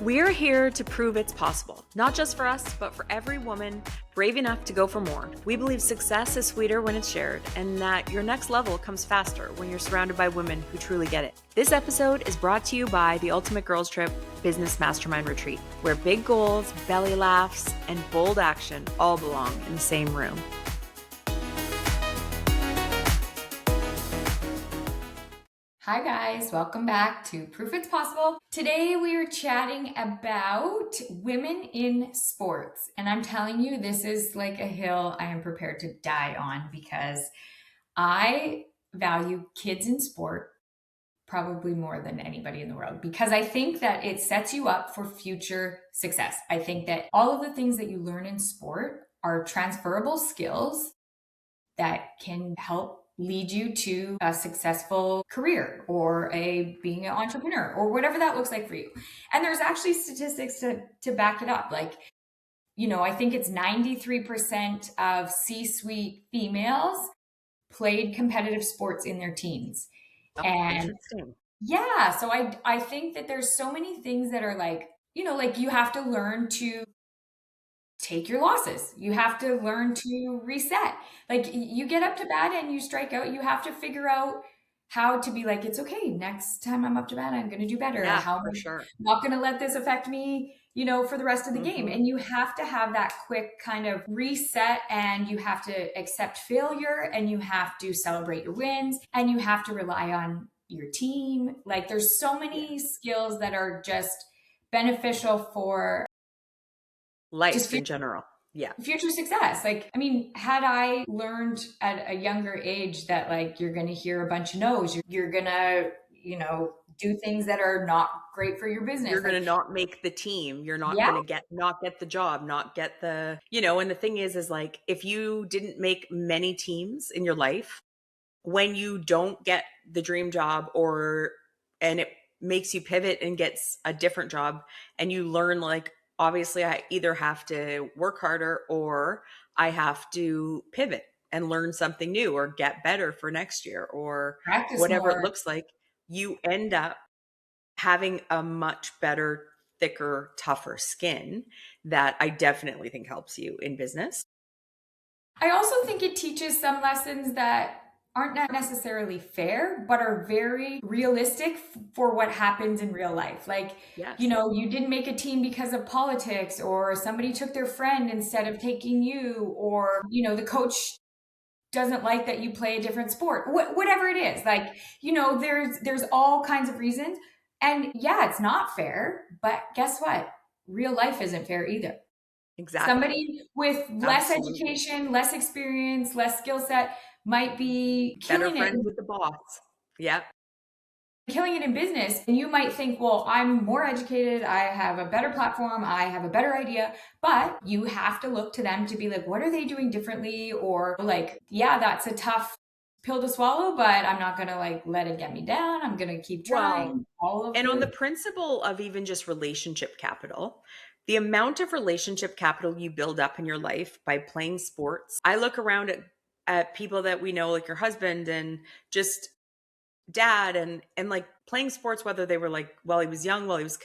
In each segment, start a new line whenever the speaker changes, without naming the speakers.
We're here to prove it's possible, not just for us, but for every woman brave enough to go for more. We believe success is sweeter when it's shared, and that your next level comes faster when you're surrounded by women who truly get it. This episode is brought to you by the Ultimate Girls Trip Business Mastermind Retreat, where big goals, belly laughs, and bold action all belong in the same room.
Hi guys, welcome back to Proof It's Possible. Today we are chatting about women in sports. And I'm telling you, this is like a hill I am prepared to die on because I value kids in sport probably more than anybody in the world because I think that it sets you up for future success. I think that all of the things that you learn in sport are transferable skills that can help lead you to a successful career or being an entrepreneur or whatever that looks like for you. And there's actually statistics to back it up. Like, I think it's 93% of C-suite females played competitive sports in their teens.
Oh,
And
interesting.
yeah, so I think that there's so many things that are like you have to learn to take your losses. You have to learn to reset. Like you get up to bat and you strike out, you have to figure out how to be like, it's okay. Next time I'm up to bat, I'm going to do better.
Yeah,
How
for
I'm
sure.
not going to let this affect me, for the rest of the game. And you have to have that quick kind of reset, and you have to accept failure, and you have to celebrate your wins, and you have to rely on your team. Like there's so many skills that are just beneficial for just
Life in general. Yeah.
future success. Like, I mean, had I learned at a younger age that like you're going to hear a bunch of no's, you're going to, do things that are not great for your business.
You're going to not make the team. You're not
Yeah,
going to not get the job, not get and the thing is like, if you didn't make many teams in your life, when you don't get the dream job and it makes you pivot and gets a different job and you learn like, obviously I either have to work harder or I have to pivot and learn something new or get better for next year or
practice
whatever it
more.
looks like, you end up having a much better, thicker, tougher skin that I definitely think helps you in business.
I also think it teaches some lessons that aren't necessarily fair, but are very realistic for what happens in real life. Like,
Yes.
you didn't make a team because of politics, or somebody took their friend instead of taking you, or, the coach doesn't like that you play a different sport, whatever it is. Like, there's all kinds of reasons. And yeah, it's not fair, but guess what? Real life isn't fair either.
Exactly.
Somebody with less
Absolutely.
education, less experience, less skill set might be
Better friends with the boss. Yeah.
killing it in business. And you might think, well, I'm more educated. I have a better platform. I have a better idea. But you have to look to them to be like, what are they doing differently? Or like, yeah, that's a tough pill to swallow, but I'm not going to like let it get me down. I'm going to keep trying.
And on the principle of even just relationship capital, the amount of relationship capital you build up in your life by playing sports. I look around at people that we know, like your husband and just dad and like playing sports, whether they were like while he was young, while he was,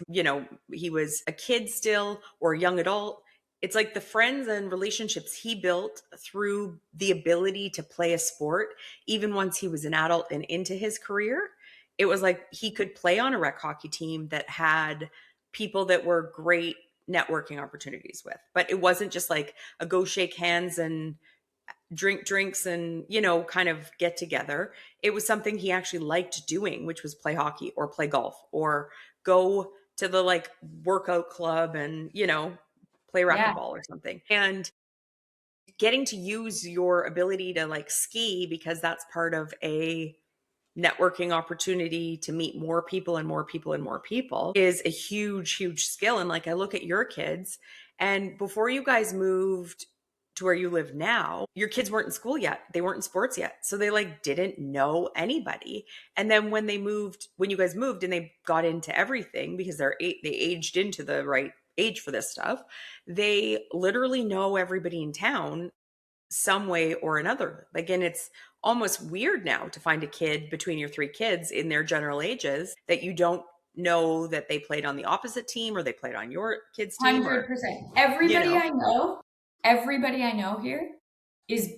he was a kid still or a young adult. It's like the friends and relationships he built through the ability to play a sport, even once he was an adult and into his career. It was like he could play on a rec hockey team that had people that were great networking opportunities with. But it wasn't just like a go shake hands and drink drinks and, kind of get together. It was something he actually liked doing, which was play hockey or play golf or go to the like workout club and, play racquetball or something. And getting to use your ability to like ski because that's part of a networking opportunity to meet more people and more people and more people is a huge, huge skill. And like I look at your kids, and before you guys moved to where you live now, your kids weren't in school yet. They weren't in sports yet. So they like didn't know anybody. And then when you guys moved and they got into everything because they aged into the right age for this stuff, they literally know everybody in town some way or another. Like, and it's almost weird now to find a kid between your three kids in their general ages that you don't know that they played on the opposite team or they played on your kids' team or,
100%.
you know,
Everybody I know here is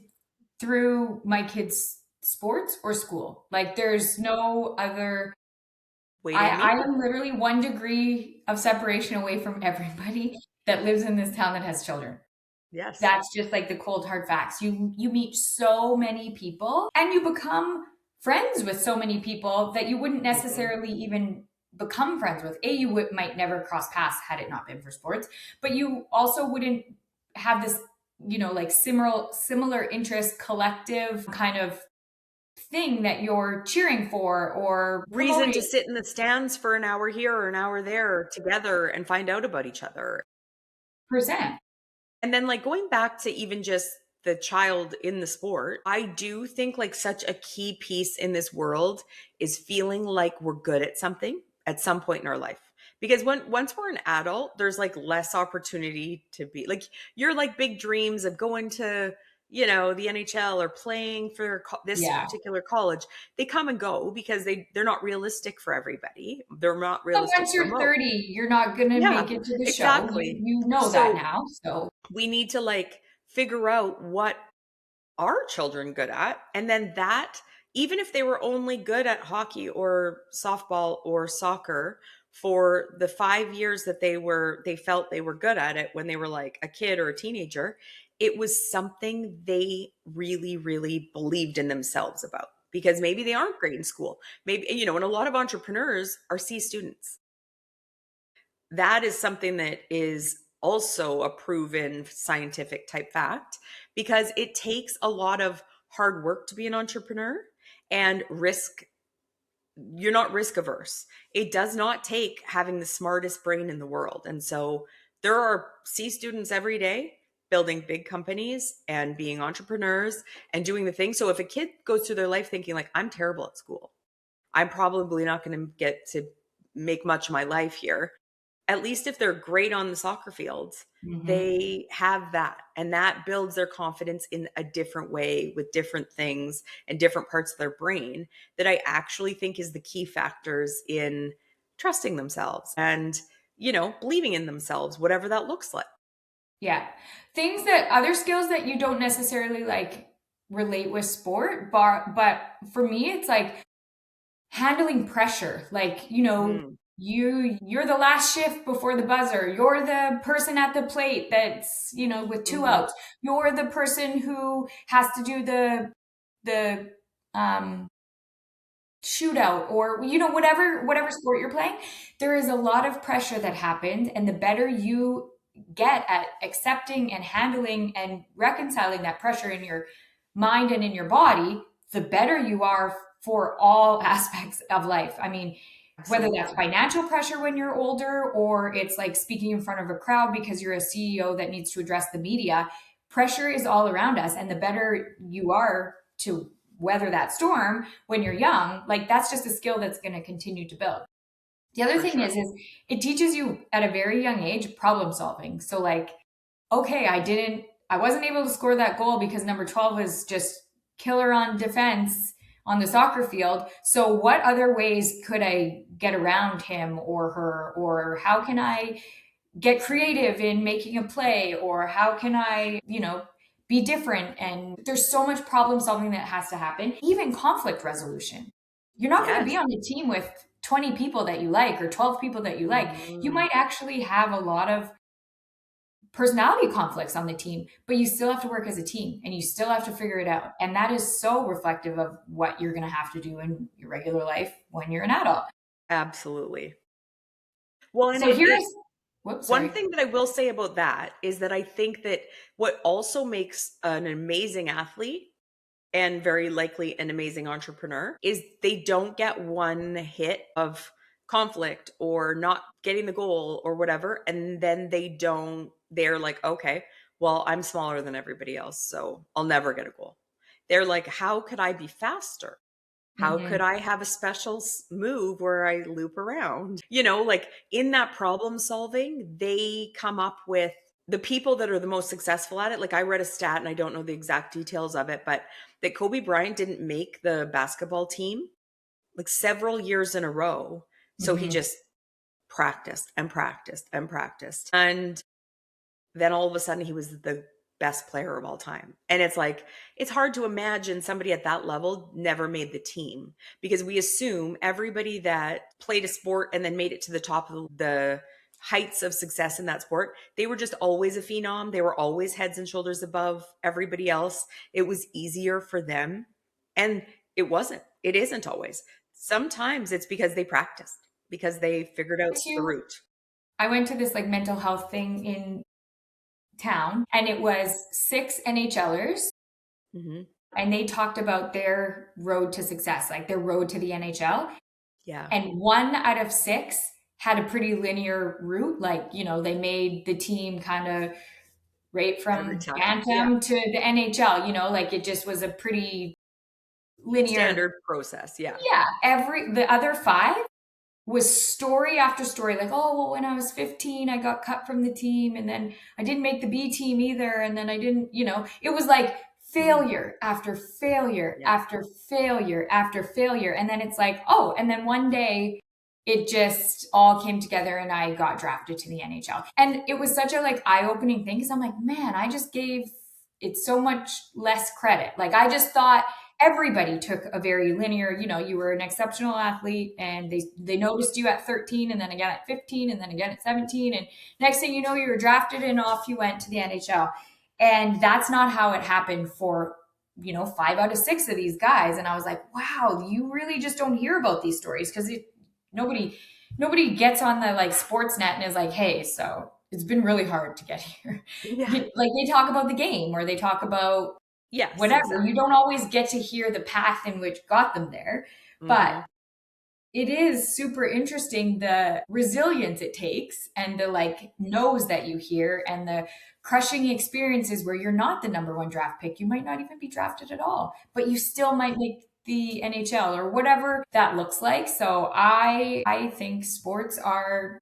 through my kids' sports or school. Like there's no other.
way to
I
meet
am
people.
literally 1 degree of separation away from everybody that lives in this town that has children.
Yes.
That's just like the cold hard facts. You meet so many people and you become friends with so many people that you wouldn't
Mhm.
necessarily even become friends with. You might never cross paths had it not been for sports, but you also wouldn't have this, like similar interest, collective kind of thing that you're cheering for or
Reason to
promoting.
sit in the stands for an hour here or an hour there together and find out about each other.
Percent.
And then, like, going back to even just the child in the sport, I do think like such a key piece in this world is feeling like we're good at something at some point in our life. Because once we're an adult, there's like less opportunity to be like your like big dreams of going to, the NHL or playing for this
Yeah.
particular college. They come and go because they're not realistic for everybody. They're not
But
realistic
once
for
you're
most.
30, you're not going to
Yeah,
make it to the show. You
exactly.
you know that
So
now. So,
we need to like figure out what are children good at, and then that, even if they were only good at hockey or softball or soccer for the 5 years that they felt they were good at it when they were like a kid or a teenager, it was something they really really believed in themselves about, because maybe they aren't great in school, maybe, and a lot of entrepreneurs are C students. That is something that is also a proven scientific type fact, because it takes a lot of hard work to be an entrepreneur and risk. You're not risk averse. It does not take having the smartest brain in the world. And so there are C students every day building big companies and being entrepreneurs and doing the thing. So if a kid goes through their life thinking like, I'm terrible at school, I'm probably not going to get to make much of my life here, at least if they're great on the soccer fields,
mhm.
they have that. And that builds their confidence in a different way with different things and different parts of their brain that I actually think is the key factors in trusting themselves and, believing in themselves, whatever that looks like.
Yeah. Other skills that you don't necessarily like relate with sport, but for me, it's like handling pressure. Like,
Mm,
you're the last shift before the buzzer. You're the person at the plate that's, with two
mhm,
outs. You're the person who has to do the um shootout or whatever sport you're playing. There is a lot of pressure that happens, and the better you get at accepting and handling and reconciling that pressure in your mind and in your body, the better you are for all aspects of life. I mean, whether that's
absolutely.
financial pressure when you're older or it's like speaking in front of a crowd because you're a CEO that needs to address the media, pressure is all around us, and the better you are to weather that storm when you're young, like that's just a skill that's going to continue to build. The other
For
thing
sure.
is it teaches you at a very young age problem solving. So like, okay, I wasn't able to score that goal because number 12 was just killer on defense on the soccer field. So what other ways could I get around him or her, or how can I get creative in making a play, or how can I, be different? And there's so much problem solving that has to happen, even conflict resolution. You're not going to be
Yes.
on the team with 20 people that you like or 12 people that you like. You
Mhm.
might actually have a lot of personality conflicts on the team, but you still have to work as a team and you still have to figure it out. And that is so reflective of what you're going to have to do in your regular life when you're an adult.
Absolutely. Well, and
So whoops,
one
sorry.
thing that I will say about that is that I think that what also makes an amazing athlete and very likely an amazing entrepreneur is they don't get one hit of conflict or not getting the goal or whatever. And then they're like, okay, well, I'm smaller than everybody else, so I'll never get a goal. They're like, how could I be faster? How could
Hmm.
I have a special move where I loop around? Like in that problem solving, they come up with the people that are the most successful at it. Like I read a stat and I don't know the exact details of it, but that Kobe Bryant didn't make the basketball team like several years in a row. So he
Hmm.
just practiced and practiced and practiced. And then all of a sudden he was the best player of all time. And it's like, it's hard to imagine somebody at that level never made the team, because we assume everybody that played a sport and then made it to the top of the heights of success in that sport, they were just always a phenom. They were always heads and shoulders above everybody else. It was easier for them. And it wasn't. It isn't always. Sometimes it's because they practiced, because they figured out the route.
I went to this like mental health thing in town, and it was 6 NHLers,
Hmm.
and they talked about their road to success, like their road to the NHL.
Yeah.
And 1 out of 6 had a pretty linear route. Like, they made the team kind of right
Every
from
time. Yeah.
Bantam to the NHL, like it just was a pretty linear.
Standard process. Yeah.
Yeah. The other 5 was story after story, like, oh, well, when I was 15, I got cut from the team, and then I didn't make the B team either, and then I didn't, it was like
Mhm.
failure after failure
Yeah.
after failure after failure. And then it's like, oh, and then one day it just all came together and I got drafted to the NHL. And it was such a like eye-opening thing, because I'm like, man, I just gave it so much less credit. Like I just thought everybody took a very linear, you were an exceptional athlete, and they noticed you at 13, and then again at 15, and then again at 17, and next thing you know, you were drafted and off you went to the NHL. And that's not how it happened for 5 out of 6 of these guys. And I was like, wow, you really just don't hear about these stories, because nobody nobody gets on the like sports net and is like, hey, so it's been really hard to get here.
Yeah.
Like they talk about the game, or they talk about
Yes,
whatever. You
exactly.
don't always get to hear the path in which got them there. But
Mhm.
it is super interesting, the resilience it takes, and the like no's that you hear, and the crushing experiences where you're not the number one draft pick. You might not even be drafted at all, but you still might make the NHL or whatever that looks like. So I think sports are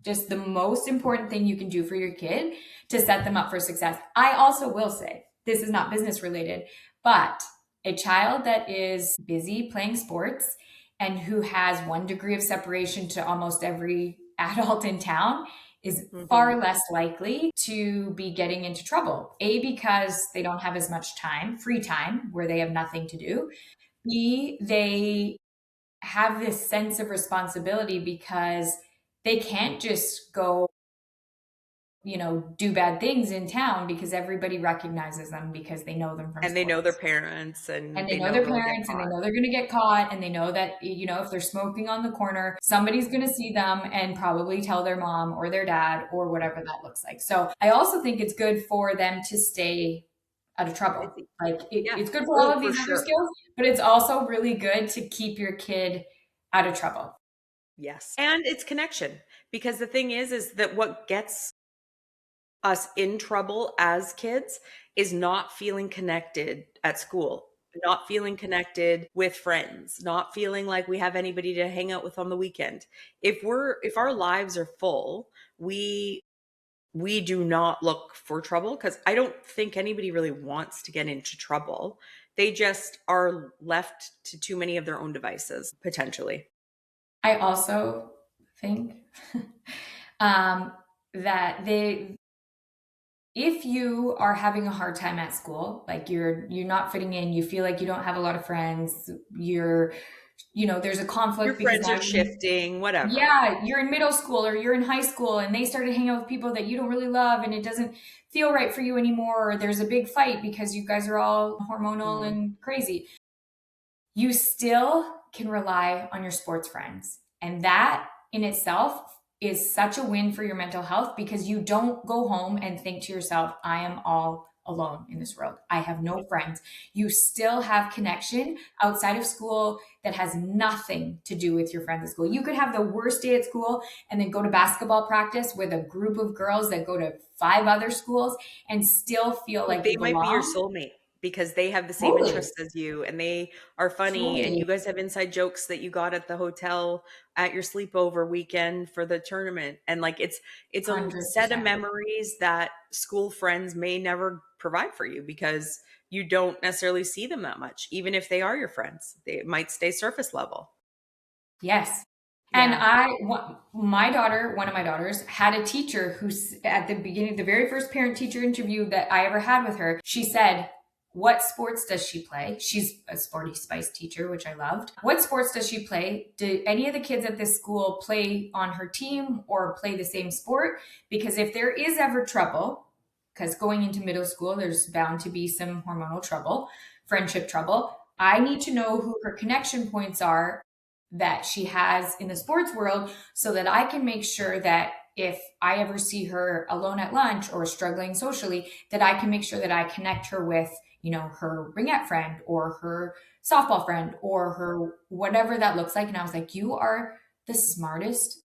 just the most important thing you can do for your kid to set them up for success. I also will say, this is not business related, but a child that is busy playing sports and who has 1 degree of separation to almost every adult in town is
Mhm.
far less likely to be getting into trouble. A, because they don't have as much time, free time, where they have nothing to do. B, they have this sense of responsibility because they can't just go, do bad things in town, because everybody recognizes them because they know them from
And they know their
sports.
parents and
And they
they
know
know
their
they'll get
parents, and they
caught.
know they're going to get caught, and they know that, if they're smoking on the corner, somebody's going to see them and probably tell their mom or their dad or whatever that looks like. So I also think it's good for them to stay out of trouble.
Busy.
Like
Yeah.
it's good for all
Oh,
of
for
these other
sure.
skills, but it's also really good to keep your kid out of trouble.
Yes. And it's connection, because the thing is that what gets us in trouble as kids is not feeling connected at school, not feeling connected with friends, not feeling like we have anybody to hang out with on the weekend. If our lives are full, we do not look for trouble, because I don't think anybody really wants to get into trouble. They just are left to too many of their own devices, potentially.
I also think um, that if you are having a hard time at school, like you're not fitting in, you feel like you don't have a lot of friends, there's a
Your
conflict because
friends
now
are shifting, whatever.
yeah, you're in middle school or you're in high school, and they started hanging out with people that you don't really love, and it doesn't feel right for you anymore, or there's a big fight because you guys are all hormonal
Mhm.
and crazy. You still can rely on your sports friends. And that in itself is such a win for your mental health, because you don't go home and think to yourself, I am all alone in this world. I have no friends. You still have connection outside of school that has nothing to do with your friends at school. You could have the worst day at school and then go to basketball practice with a group of girls that go to 5 other schools and still feel
Like,
like
they
you
might be your
belong.
soulmate because they have the same
Totally.
interests as you, and they are funny, and
Totally.
you guys have inside jokes that you got at the hotel at your sleepover weekend for the tournament. And like, it's a set of
100%.
memories that school friends may never provide for you, because you don't necessarily see them that much. Even if they are your friends, they might stay surface level.
Yes. And
Yeah.
my daughter, one of my daughters, had a teacher at the beginning, the very first parent teacher interview that I ever had with her, she said, what sports does she play? She's a sporty spice teacher, which I loved. What sports does she play? Do any of the kids at this school play on her team or play the same sport? Because if there is ever trouble, because going into middle school, there's bound to be some hormonal trouble, friendship trouble. I need to know who her connection points are that she has in the sports world so that I can make sure that if I ever see her alone at lunch or struggling socially, that I can make sure that I connect her with, her ringette friend or her softball friend or her whatever that looks like. And I was like, you are the smartest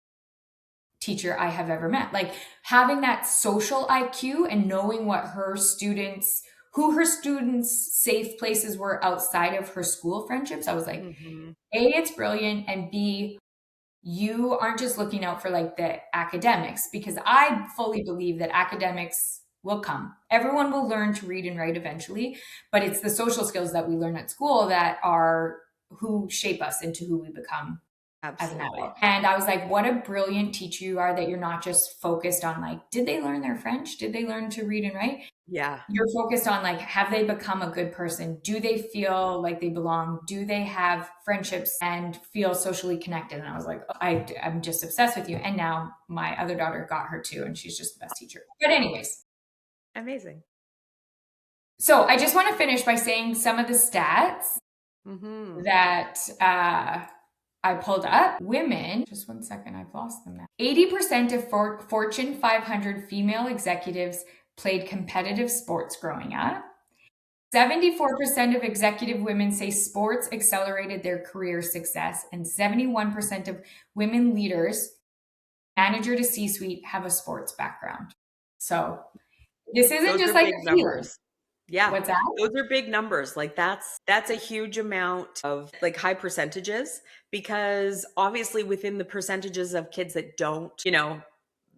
teacher I have ever met. Like having that social IQ and knowing who her students' safe places were outside of her school friendships. I was like,
Hmm.
A, it's brilliant, and B, you aren't just looking out for like the academics, because I fully believe that academics will come. Everyone will learn to read and write eventually, but it's the social skills that we learn at school that are who shape us into who we become as an
Absolutely.
adult. And I was like, what a brilliant teacher you are, that you're not just focused on like, did they learn their French? Did they learn to read and write?
Yeah.
You're focused on like, have they become a good person? Do they feel like they belong? Do they have friendships and feel socially connected? And I was like, I'm just obsessed with you. And now my other daughter got her too, and she's just the best teacher. But anyways,
Amazing.
so I just want to finish by saying some of the stats
Hmm.
that I pulled up. Women, just one second, I've lost them now. 80% of Fortune 500 female executives played competitive sports growing up. 74% of executive women say sports accelerated their career success, and 71% of women leaders, manager to C suite, have a sports background. So this isn't
Those
just
are
like
big
a feeling.
numbers. Yeah.
What's that?
Those are big numbers. Like that's a huge amount of like high percentages, because obviously within the percentages of kids that don't,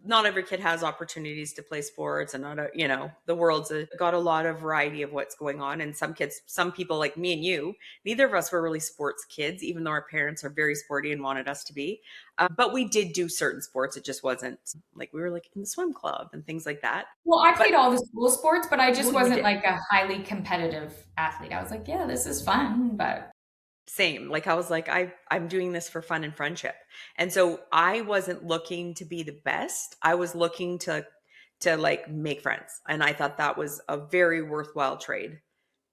not every kid has opportunities to play sports, and the world's got a lot of variety of what's going on. And some people like me and you, neither of us were really sports kids, even though our parents are very sporty and wanted us to be. But we did do certain sports. It just wasn't like we were like in the swim club and things like that.
Well, I
But
played all the school sports, but I just
well, you
wasn't
did.
like a highly competitive athlete. I was like, yeah, this is fun, but
Same. Like I was like, I'm doing this for fun and friendship. And so I wasn't looking to be the best. I was looking to like make friends. And I thought that was a very worthwhile trade,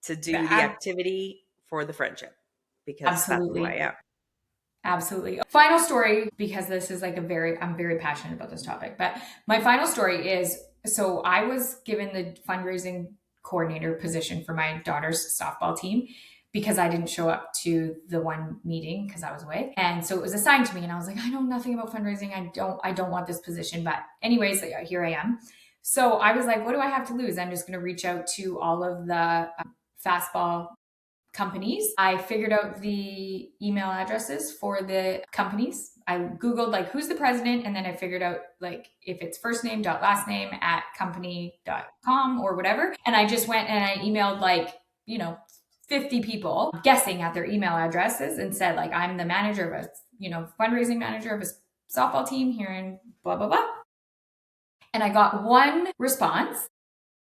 to do the
ab-
activity for the friendship, because that's who I
absolutely.
am.
Absolutely. Final story, because this is like I'm very passionate about this topic, but my final story is, so I was given the fundraising coordinator position for my daughter's softball team because I didn't show up to the one meeting because I was away. And so it was assigned to me, and I was like, I know nothing about fundraising. I don't want this position, but anyways, here I am. So I was like, what do I have to lose? I'm just going to reach out to all of the fastball companies. I figured out the email addresses for the companies. I Googled like who's the president, and then I figured out like if it's first name dot last name at company.com or whatever. And I just went and I emailed like, 50 people guessing at their email addresses and said like, I'm the manager of fundraising manager of a softball team here in blah, blah, blah. And I got one response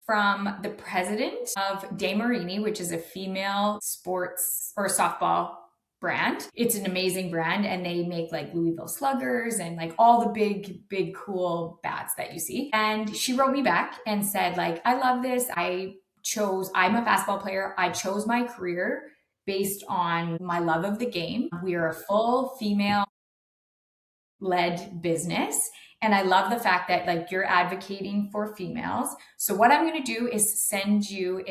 from the president of Dayle, which is a female sports or softball brand. It's an amazing brand, and they make like Louisville Sluggers and like all the big, big, cool bats that you see. And she wrote me back and said, like, I love this. I'm a fastball player. I chose my career based on my love of the game. We are a full female led business. And I love the fact that like you're advocating for females. So what I'm going to do is send you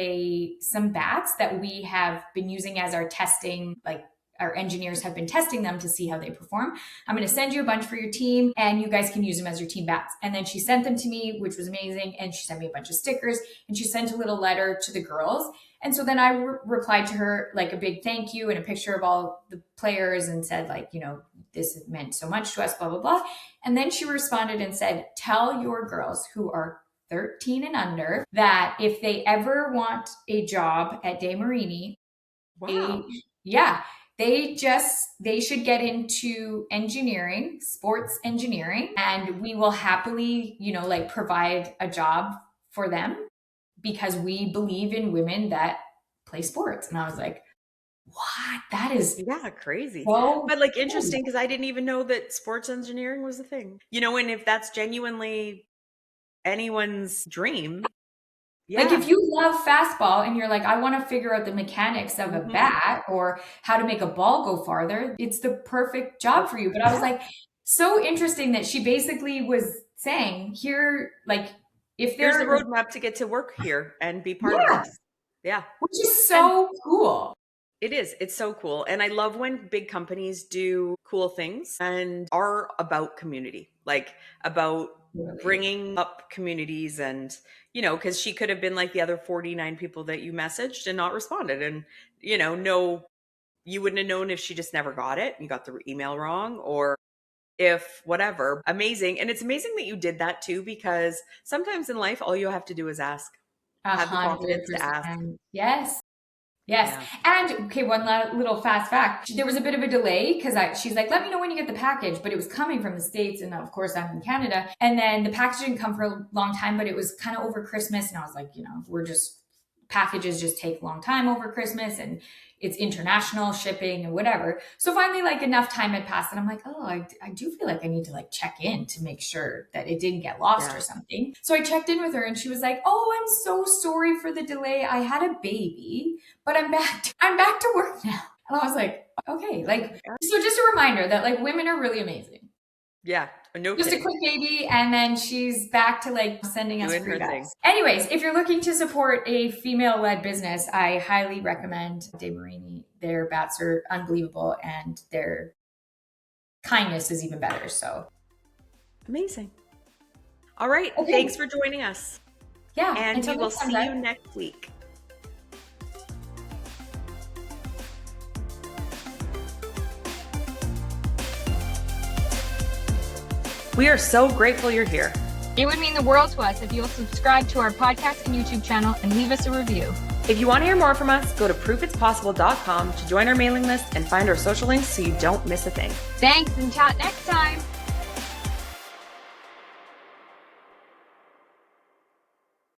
some bats that we have been using as our testing, like our engineers have been testing them to see how they perform. I'm going to send you a bunch for your team, and you guys can use them as your team bats. And then she sent them to me, which was amazing. And she sent me a bunch of stickers, and she sent a little letter to the girls. And so then I replied to her like a big thank you and a picture of all the players, and said like, this meant so much to us, blah, blah, blah. And then she responded and said, tell your girls who are 13 and under that if they ever want a job at Dayle,
Wow.
yeah, They should get into engineering, sports engineering, and we will happily, like provide a job for them because we believe in women that play sports. And I was like, what? That is
Yeah, crazy.
so
But like
cool.
interesting because I didn't even know that sports engineering was a thing. And if that's genuinely anyone's dream,
Like
yeah.
if you love fastball and you're like, I want to figure out the mechanics of a
Mhm.
bat or how to make a ball go farther, it's the perfect job
But
for you. But I was
yeah,
like, so interesting that she basically was saying here, like if
here's the
there,
roadmap to get to work here and be part of
yeah,
this. Yeah.
which is
And
so cool.
it is. It's so cool. And I love when big companies do cool things and are about community, like about
Really.
bringing up communities and, because she could have been like the other 49 people that you messaged and not responded. And, no, you wouldn't have known if she just never got it. You got the email wrong or if whatever. Amazing. And it's amazing that you did that too, because sometimes in life, all you have to do is ask,
A
have the
hundred
confidence to ask.
percent. Yes. Yes.
Yeah.
And okay, one little fast fact. There was a bit of a delay because she's like, let me know when you get the package, but it was coming from the States. And of course, I'm in Canada. And then the package didn't come for a long time, but it was kind of over Christmas. And I was like, packages just take a long time over Christmas and it's international shipping and whatever. So finally, like enough time had passed and I'm like, oh, I do feel like I need to like check in to make sure that it didn't get lost or
Yeah.
something. So I checked in with her and she was like, oh, I'm so sorry for the delay. I had a baby, but I'm back to work now. And I was like, okay, like, so just a reminder that like women are really amazing.
Yeah. No
Just a
kidding.
quick baby, and then she's back to like sending us
Doing
free
her thing.
bets. Anyways, if you're looking to support a female-led business, I highly recommend De Marini. Their bats are unbelievable, and their kindness is even better. So,
Amazing. All right.
okay,
Thanks for joining us.
yeah.
And
Until
we will
next time,
see
guys.
you next week. We are so grateful you're here.
It would mean the world to us if you'll subscribe to our podcast and YouTube channel and leave us a review.
If you want to hear more from us, go to proofitspossible.com to join our mailing list and find our social links so you don't miss a thing.
Thanks and chat next time.